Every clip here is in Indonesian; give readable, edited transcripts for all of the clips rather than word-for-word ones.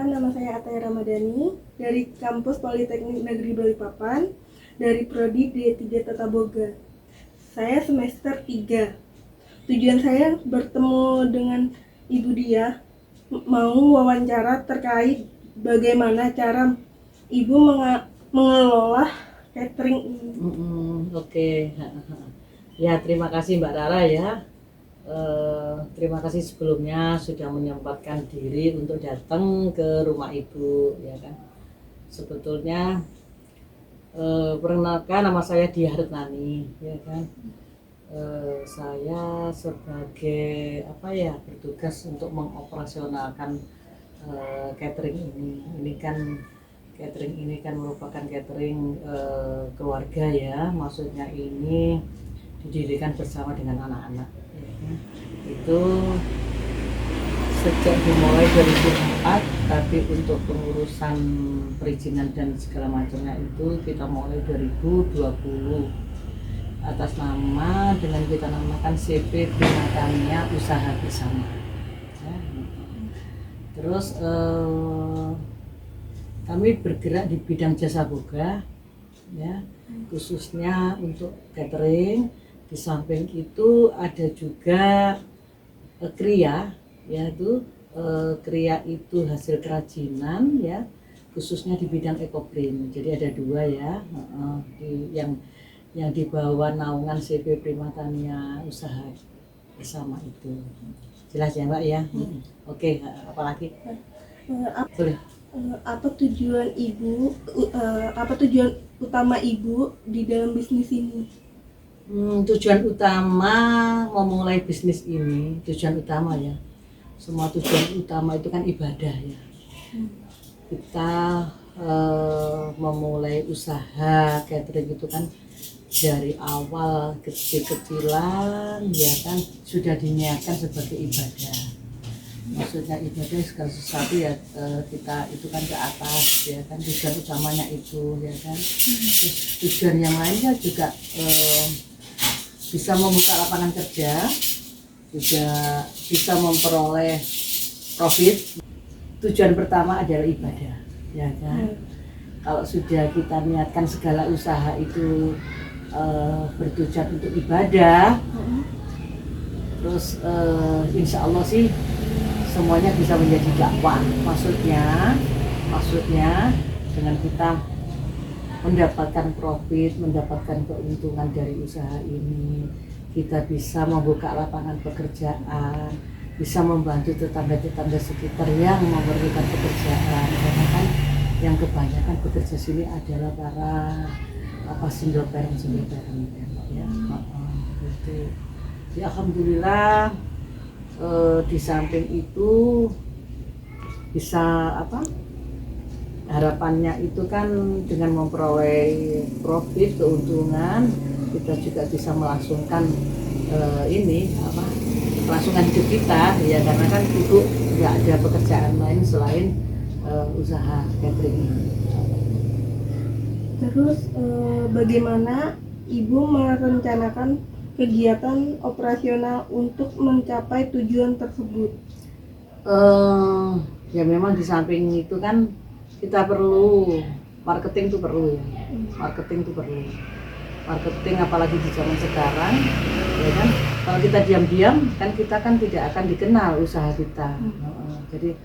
Perkenalkan, nama saya Ataya Ramadhani dari Kampus Politeknik Negeri Balikpapan dari Prodi D3 Tata Boga. Saya semester 3. Tujuan saya bertemu dengan Ibu Diah mau wawancara terkait bagaimana cara Ibu mengelola catering ini. Oke. Ya, terima kasih Mbak Rara ya. Terima kasih sebelumnya sudah menyempatkan diri untuk datang ke rumah Ibu ya kan. Sebetulnya perkenalkan, nama saya Diah Retnani ya kan. Saya sebagai bertugas untuk mengoperasionalkan catering ini. Catering ini kan merupakan catering keluarga ya. Maksudnya ini didirikan bersama dengan anak-anak. Itu sejak dimulai 2004, tapi untuk pengurusan perizinan dan segala macamnya itu kita mulai 2020 atas nama dengan kita namakan CP Primatania Usaha Bersama ya. Terus kami bergerak di bidang jasa boga ya, khususnya untuk catering. Di samping itu ada juga kriya, yaitu kriya itu hasil kerajinan ya, khususnya di bidang ekoprint. Jadi ada dua ya, yang di bawah naungan CP Primatania Usaha Bersama itu. Jelas ya Mbak ya? Oke, apalagi? Apa tujuan utama Ibu di dalam bisnis ini? Tujuan utama memulai bisnis ini, tujuan utama ya, semua tujuan utama itu kan ibadah ya. Kita memulai usaha catering itu kan dari awal kecil-kecilan ya kan, sudah diniatkan sebagai ibadah. Maksudnya ibadah segala sesuatu ya, kita itu kan ke atas ya kan, tujuan utamanya itu ya kan. Terus tujuan yang lainnya juga bisa membuka lapangan kerja, juga bisa memperoleh profit. Tujuan pertama adalah ibadah ya kan. Kalau sudah kita niatkan segala usaha itu bertujuan untuk ibadah, terus insya Allah sih semuanya bisa menjadi dakwah. Maksudnya dengan kita mendapatkan profit, mendapatkan keuntungan dari usaha ini, kita bisa membuka lapangan pekerjaan, bisa membantu tetangga-tetangga sekitar yang memerlukan pekerjaan. Karena kan yang kebanyakan bekerja sini adalah para single parent ya. Gitu. Ya, alhamdulillah di samping itu bisa harapannya itu kan dengan memperoleh profit, keuntungan, kita juga bisa melangsungkan kelangsungan hidup kita ya, karena kan ibu nggak ada pekerjaan lain selain usaha catering ini. Terus bagaimana Ibu merencanakan kegiatan operasional untuk mencapai tujuan tersebut? Ya memang di samping itu kan kita perlu marketing tuh perlu ya. Marketing apalagi di zaman sekarang ya kan, kalau kita diam-diam kan kita kan tidak akan dikenal usaha kita. Jadi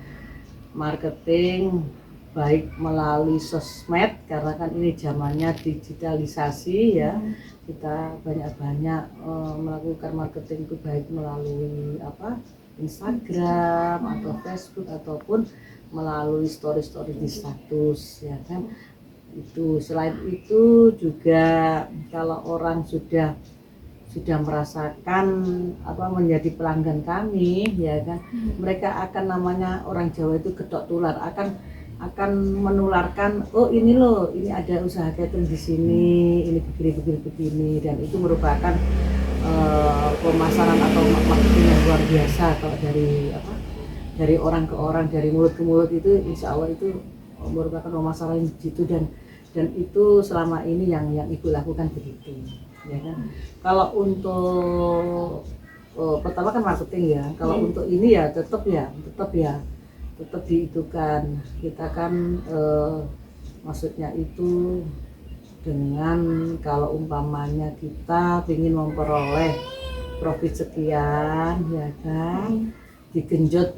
marketing baik melalui sosmed, karena kan ini zamannya digitalisasi ya. Kita banyak-banyak melakukan marketing itu baik melalui Instagram atau Facebook ataupun melalui story-story di status ya kan. Itu selain itu juga kalau orang sudah merasakan menjadi pelanggan kami ya kan, mereka akan, namanya orang Jawa itu gedok tular, akan menularkan, oh ini loh, ini ada usaha catering di sini, ini begini, dan itu merupakan pemasaran atau marketing yang luar biasa. Kalau dari orang ke orang, dari mulut ke mulut, itu insya Allah itu merupakan pemasaran gitu, dan itu selama ini yang ibu lakukan begitu ya kan. Kalau untuk pertama kan marketing ya, kalau untuk ini ya tetap tetap diitukan. Kita kan maksudnya itu dengan kalau umpamanya kita ingin memperoleh profit sekian, ya kan, digenjot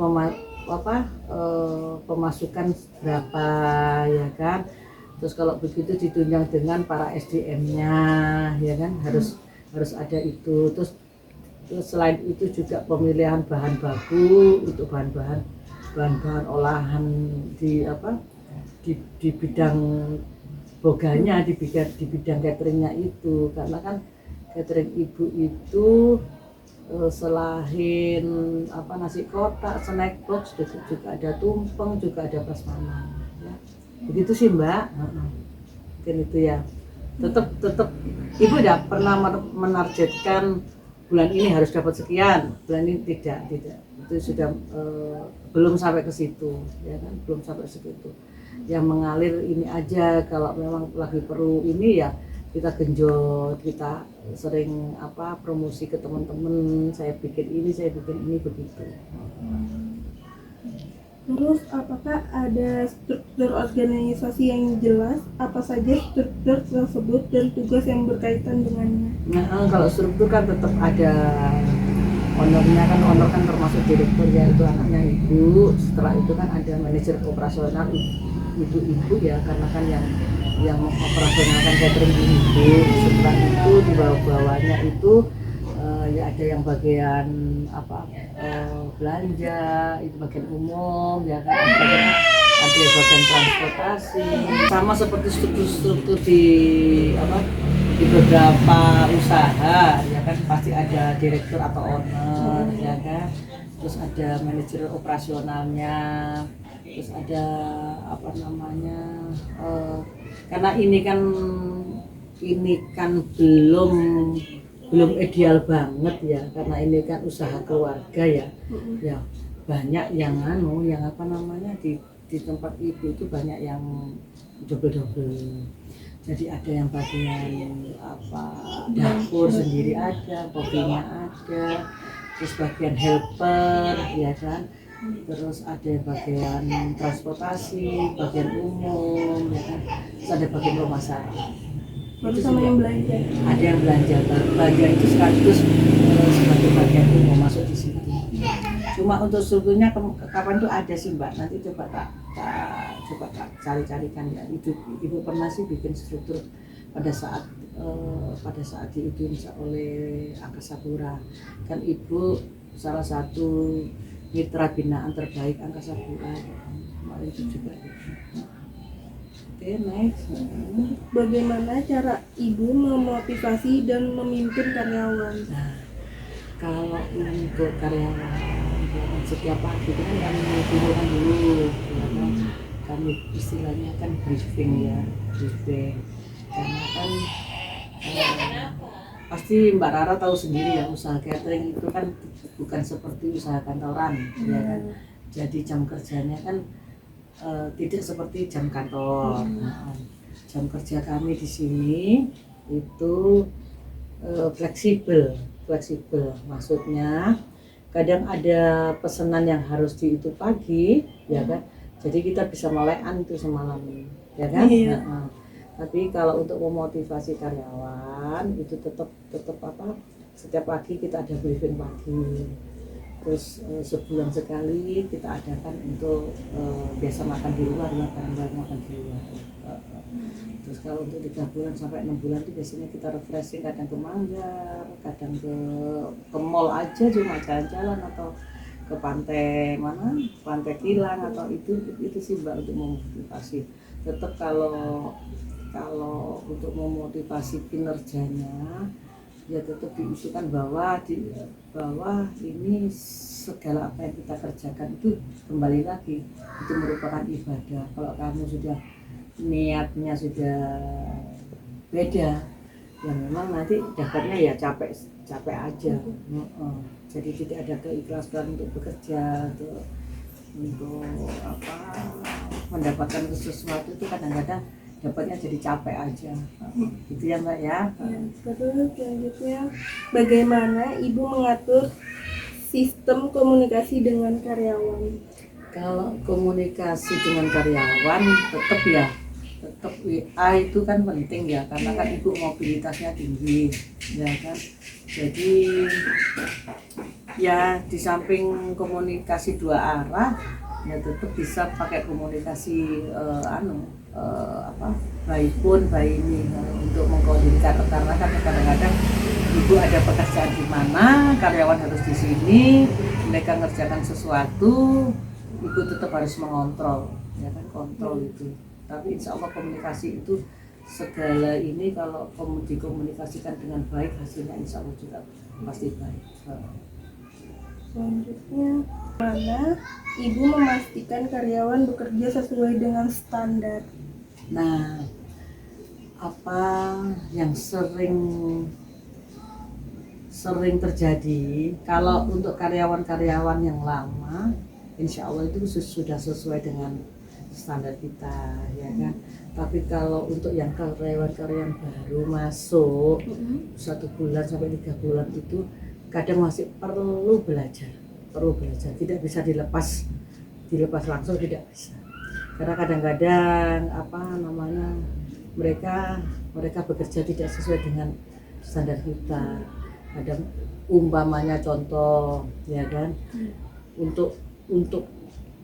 pemasukan berapa, ya kan. Terus kalau begitu ditunjang dengan para SDM-nya, ya kan, harus ada itu. Terus selain itu juga pemilihan bahan baku untuk bahan-bahan olahan di bidang boganya, di bidang cateringnya itu, karena kan catering ibu itu selain nasi kotak, snack box, juga ada tumpeng, juga ada prasmanan, ya. Begitu sih Mbak. Mungkin itu ya. Tetap ibu tidak pernah menargetkan bulan ini harus dapat sekian, bulan ini tidak, itu sudah belum sampai ke situ, ya kan, belum sampai segitu. Yang mengalir ini aja, kalau memang lagi perlu ini ya kita genjot, kita sering promosi ke teman-teman, saya bikin ini begitu. Terus apakah ada struktur organisasi yang jelas? Apa saja struktur tersebut dan tugas yang berkaitan dengannya? Nah, kalau struktur kan tetap ada ownernya, kan owner kan termasuk direktur, yaitu anaknya ibu. Setelah itu kan ada manajer operasional ibu ya, karena kan yang operasionalkan catering ibu. Setelah itu di bawah-bawahnya itu ya ada yang bagian belanja, itu bagian umum, ya kan, ada bagian transportasi, sama seperti struktur di beberapa usaha, ya kan, pasti ada direktur atau owner, ya kan, terus ada manajer operasionalnya, terus ada karena ini kan belum ideal banget ya, karena ini kan usaha keluarga ya. Ya banyak yang di tempat ibu itu banyak yang double. Jadi ada yang bagian dapur sendiri ada, kopinya ada, terus bagian helper, ya kan. Terus ada yang bagian transportasi, bagian umum, ya kan. Terus ada bagian pemasaran. Baru sama yang belanja. Ada yang belanja itu sekaligus sebagai bagian umum masuk di situ. Cuma untuk strukturnya kapan tuh ada sih Mbak, nanti coba tak cari-carikan ya. Ibu pernah sih bikin struktur pada saat diizinkan oleh Angkasa Pura. Kan ibu salah satu mitra binaan terbaik Angkasa Pura. Kemarin itu juga. Oke, next. Bagaimana cara ibu memotivasi dan memimpin karyawan? Nah, kalau untuk karyawan setiap pagi itu kan kami mengumpulkan dulu, ya kan? Kami istilahnya kan briefing, karena kan pasti Mbak Rara tahu sendiri ya, usaha catering itu kan bukan seperti usaha kantoran, ya kan? Jadi jam kerjanya kan tidak seperti jam kantor. Jam kerja kami di sini itu fleksibel, maksudnya kadang ada pesanan yang harus itu pagi, ya kan, jadi kita bisa melekan itu semalam, ya kan. Tapi kalau untuk memotivasi karyawan itu tetap setiap pagi kita ada briefing pagi. Terus sebulan sekali kita adakan untuk biasa makan di luar, makan di luar. Terus kalau untuk 3 bulan sampai 6 bulan itu biasanya kita refreshing, kadang ke Manggar, kadang ke mall aja, cuma jalan-jalan, atau ke pantai Kilang, atau itu sih Mbak, untuk memotivasi. Tetap kalau untuk memotivasi kinerjanya ya tetap diusulkan bahwa ini segala apa yang kita kerjakan itu kembali lagi itu merupakan ibadah. Kalau kamu sudah niatnya sudah beda, ya memang nanti dapatnya ya capek aja. Jadi tidak ada keikhlasan untuk bekerja, untuk mendapatkan sesuatu itu kadang-kadang dapatnya jadi capek aja, gitu ya Mbak ya. Terus selanjutnya, bagaimana ibu mengatur sistem komunikasi dengan karyawan? Kalau komunikasi dengan karyawan tetap WA itu kan penting ya, karena kan ibu mobilitasnya tinggi ya kan. Jadi ya di samping komunikasi dua arah ya tetap bisa pakai komunikasi by phone, by ini untuk mengkoordinasikan, karena kan kadang-kadang ibu ada pekerjaan di mana, karyawan harus di sini, mereka ngerjakan sesuatu, ibu tetap harus mengontrol, ya kan, kontrol itu. Tapi insya Allah komunikasi itu segala ini kalau dikomunikasikan dengan baik, hasilnya insya Allah juga pasti baik. Selanjutnya, mana ibu memastikan karyawan bekerja sesuai dengan standar? Nah, apa yang sering terjadi kalau untuk karyawan-karyawan yang lama, insya Allah itu sudah sesuai dengan standar kita, ya kan. Tapi kalau untuk yang karyawan-karyawan baru masuk 1 bulan sampai 3 bulan itu kadang masih perlu belajar, tidak bisa dilepas langsung, tidak bisa. Karena kadang-kadang mereka bekerja tidak sesuai dengan standar kita. Ada umpamanya contoh, ya kan, untuk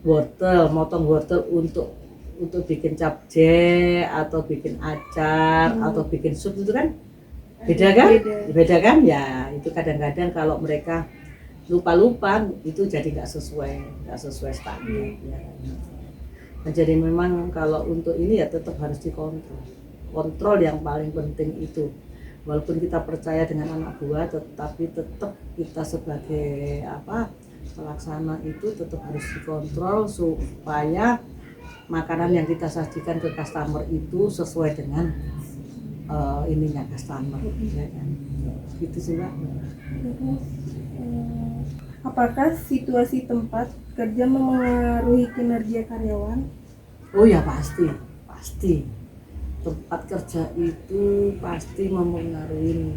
motong wortel untuk bikin capje atau bikin acar atau bikin sup itu kan beda kan ya. Itu kadang-kadang kalau mereka lupa itu jadi nggak sesuai standar ya. Nah, jadi memang kalau untuk ini ya tetap harus kontrol yang paling penting itu. Walaupun kita percaya dengan anak buah, tetapi tetap kita sebagai pelaksana itu tetap harus dikontrol supaya makanan yang kita sajikan ke customer itu sesuai dengan ininya customer, ya kan? Gitu sih Mbak. Apakah situasi tempat kerja memengaruhi kinerja karyawan? Oh ya pasti. Tempat kerja itu pasti mempengaruhi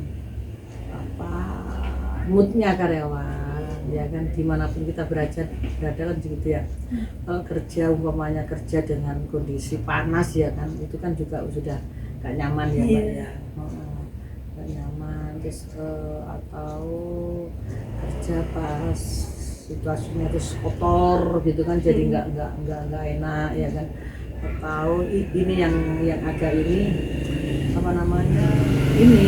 moodnya karyawan, ya kan, dimanapun kita berada kan gitu ya. Kalau kerja umpamanya kerja dengan kondisi panas ya kan, itu kan juga sudah gak nyaman ya Mbak ya. Gak nyaman, terus atau kerja pas situasinya terus kotor gitu kan, jadi nggak enak ya kan. Atau ini yang agak ini ini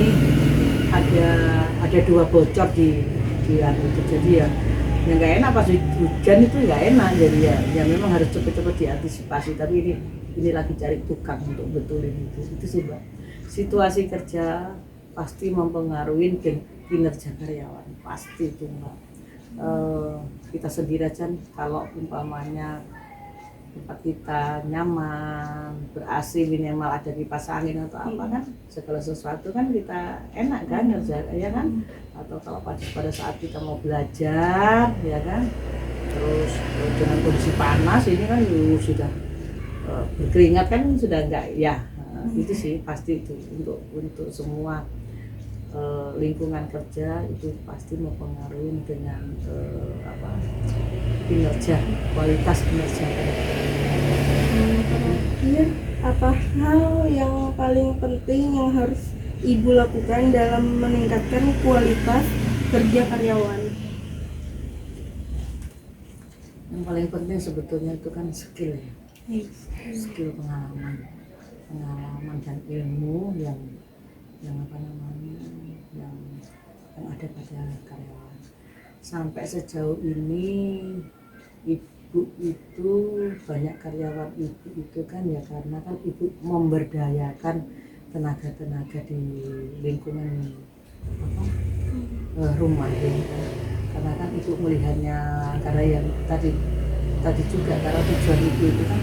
ada 2 bocor di itu, jadi ya nggak enak pas hujan itu, nggak enak. Jadi ya memang harus cepet-cepet diantisipasi. Tapi ini lagi cari tukang untuk betulin itu sih Mbak. Situasi kerja pasti mempengaruhi kinerja karyawan, pasti itu Mbak. Kita sendiri aja kalau umpamanya tempat kita nyaman, ber-AC, minimal ada kipas angin atau apa kan, segala sesuatu kan kita enak kan kerja, ya kan. Atau kalau pada saat kita mau belajar, ya kan, terus dengan kondisi panas ini kan sudah berkeringat kan, sudah enggak ya. Itu sih pasti itu untuk semua lingkungan kerja itu pasti mempengaruhi dengan kinerja, kualitas kinerja. Terakhir, apa hal yang paling penting yang harus ibu lakukan dalam meningkatkan kualitas kerja karyawan? Yang paling penting sebetulnya itu kan skill ya. Skill, pengalaman dan ilmu yang ada pada karyawan. Sampai sejauh ini ibu itu banyak karyawan ibu itu kan ya karena kan ibu memberdayakan tenaga di lingkungan rumah ya. Karena kan ibu melihatnya, karena yang tadi juga karena tujuan ibu itu kan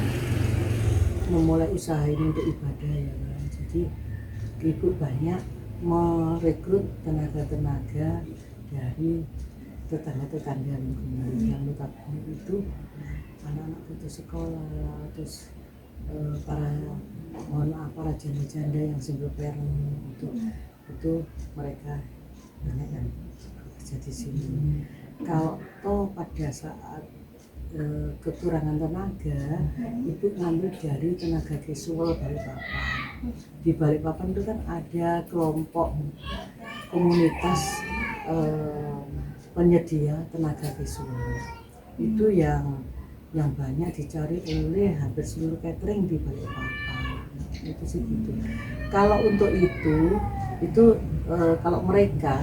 memulai usaha ini untuk ibadah ya kan. Jadi ibu banyak merekrut tenaga dari tetangga lingkungan yang notabene itu anak-anak putus sekolah, terus para janda-janda yang single parent itu mereka banyak yang kerja di sini. Kalau pada saat kekurangan tenaga, ibu ngambil dari tenaga visual Balikpapan. Di Balikpapan itu kan ada kelompok komunitas penyedia tenaga visual. Itu yang banyak dicari oleh hampir seluruh catering di Balikpapan. Itu sih gitu. Kalau untuk itu kalau mereka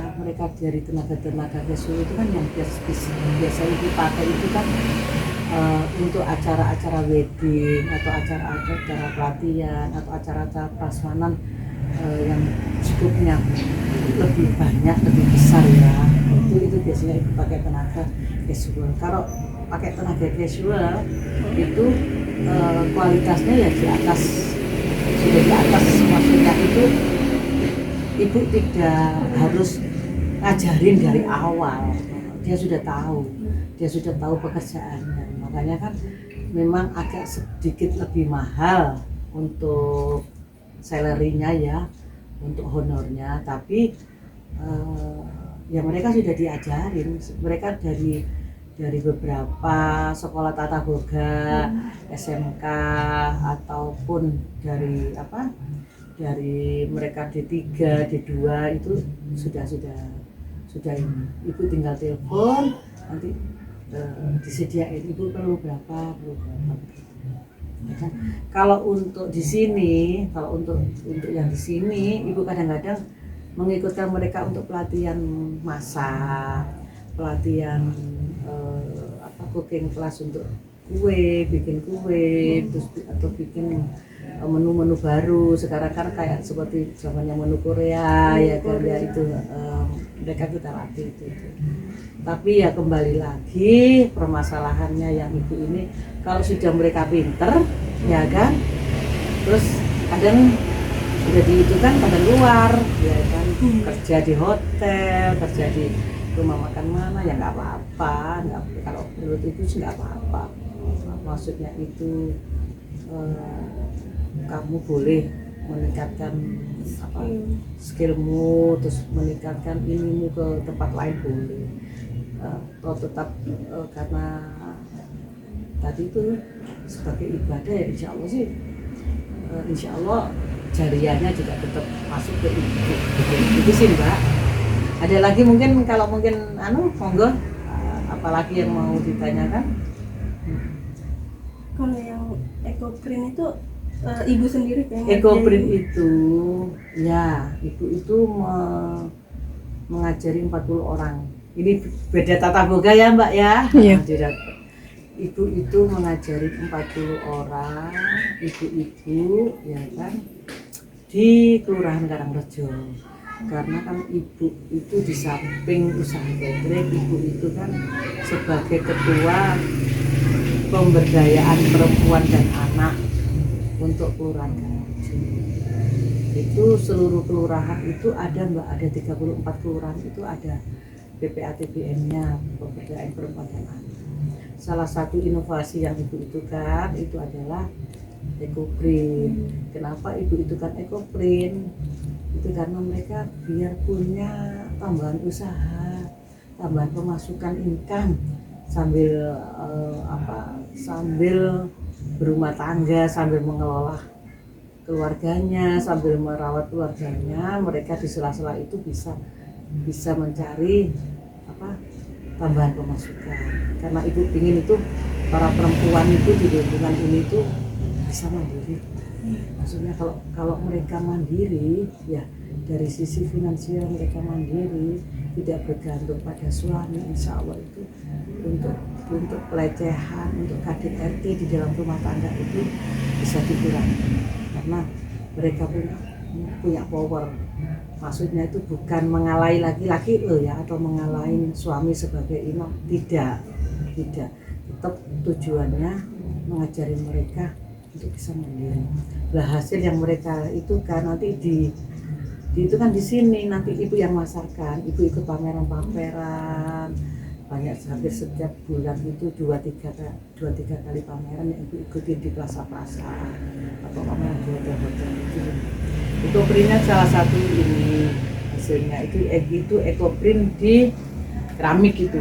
dari tenaga visual itu kan yang biasa dipakai itu kan untuk acara-acara wedding atau acara-acara pelatihan atau acara-acara prasmanan yang cukupnya lebih banyak, lebih besar ya. Itu biasanya ibu pakai tenaga visual. Kalau pakai tenaga visual itu kualitasnya ya di atas, sudah di atas, maksudnya itu ibu tidak harus ngajarin dari awal, dia sudah tahu pekerjaannya. Makanya kan memang agak sedikit lebih mahal untuk salary-nya ya, untuk honornya, tapi ya mereka sudah diajarin, mereka dari beberapa sekolah tata boga, SMK ataupun dari mereka D3, D2 itu sudah ini. Ibu tinggal telepon, nanti disediain ibu perlu berapa. Ya kan? Kalau untuk di sini, untuk yang di sini, ibu kadang-kadang mengikutkan mereka untuk pelatihan masak, pelatihan cooking class untuk bikin kue, terus atau bikin menu-menu baru. Sekarang kan kayak seperti zamannya menu Korea ya kan ya, itu mereka kita latih itu. Tapi ya kembali lagi permasalahannya yang ibu ini, kalau sudah mereka pinter ya kan, terus kadang udah itu kan pada luar ya kan, kerja di hotel, kerja di rumah makan mana ya nggak apa-apa, kalau menurut ibu sih nggak apa-apa. Maksudnya itu kamu boleh meningkatkan skillmu, terus meningkatkan inimu ke tempat lain boleh. Atau tetap karena tadi itu sebagai ibadah ya, insya Allah sih, insya Allah jariahnya juga tetap masuk ke itu sih Mbak. Ada lagi mungkin, kalau mungkin monggo, apalagi yang mau ditanyakan? Kalau yang EcoPrint itu ibu sendiri pengen EcoPrint itu ya, ibu itu mengajari 40 orang. Ini beda tata boga ya Mbak ya. Iya. Ibu itu mengajari 40 orang ibu-ibu ya kan di Kelurahan Karangrejo. Karena kan ibu itu di samping usaha catering, ibu itu kan sebagai ketua pemberdayaan perempuan dan anak untuk Kelurahan Karangrejo. Itu seluruh kelurahan itu ada Mbak, ada 34 kelurahan itu ada PPATBM-nya, pemberdayaan perempuan dan anak. Salah satu inovasi yang ibu itu kan itu adalah EcoPrint. Kenapa ibu itu kan EcoPrint? Itu karena mereka biar punya tambahan usaha, tambahan pemasukan income sambil sambil berumah tangga, sambil mengelola keluarganya, sambil merawat keluarganya. Mereka di sela-sela itu bisa mencari tambahan pemasukan. Karena ibu ingin itu para perempuan itu di lingkungan ini tuh bisa mandiri. Maksudnya kalau mereka mandiri ya, dari sisi finansial mereka mandiri, tidak bergantung pada suami, insya Allah itu untuk pelecehan, untuk KDRT di dalam rumah tangga itu bisa dikurangi. Karena mereka punya power. Maksudnya itu bukan mengalahi laki-laki atau mengalahi suami sebagai imam, tidak. Tetap tujuannya mengajari mereka untuk bisa mandiri. Lah hasil yang mereka itu kan nanti itu kan di sini nanti ibu yang masarkan, ibu ikut pameran, banyak, hampir setiap bulan itu 2-3 kali pameran yang ibu ikutin di plaza-plaza atau pameran di hotel-hotel itu. EcoPrint salah satu ini hasilnya itu EcoPrint di keramik itu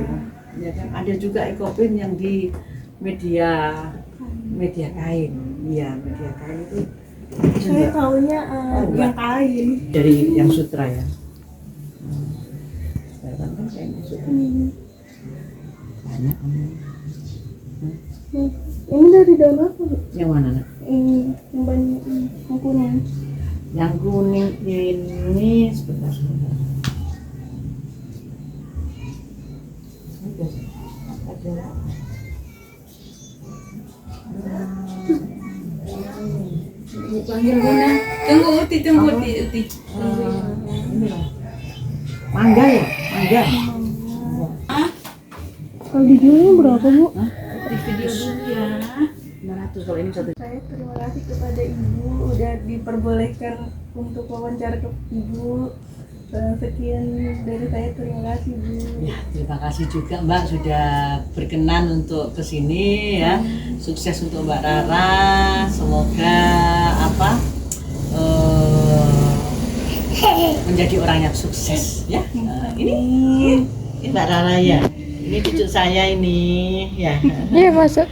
ya kan. Ada juga EcoPrint yang di media media kain. Iya, media kain itu Saya tahunya yang kain. dari yang sutra ya. Sekarang kan kayaknya sutra banyak. Ini dari daun apa, Bu? Yang mana nak? Yang banyak yang kuning. Yang kuning ini sebentar. Ada. Panggil Bunda. Tunggu Uti. Ini lah. Mangga ya, mangga. Kalau dijualnya berapa, Bu? Di video dulu ya. 500 kalau ini satu. Saya terima kasih kepada Ibu udah diperbolehkan untuk wawancara ke Ibu. Sekian dari saya, terima kasih, Bu. Ya, terima kasih juga Mbak sudah berkenan untuk kesini ya. Sukses untuk Mbak Rara. Semoga menjadi orang yang sukses ya. Ini Mbak Rara ya. Ini cucu saya ini ya. Iya, masuk.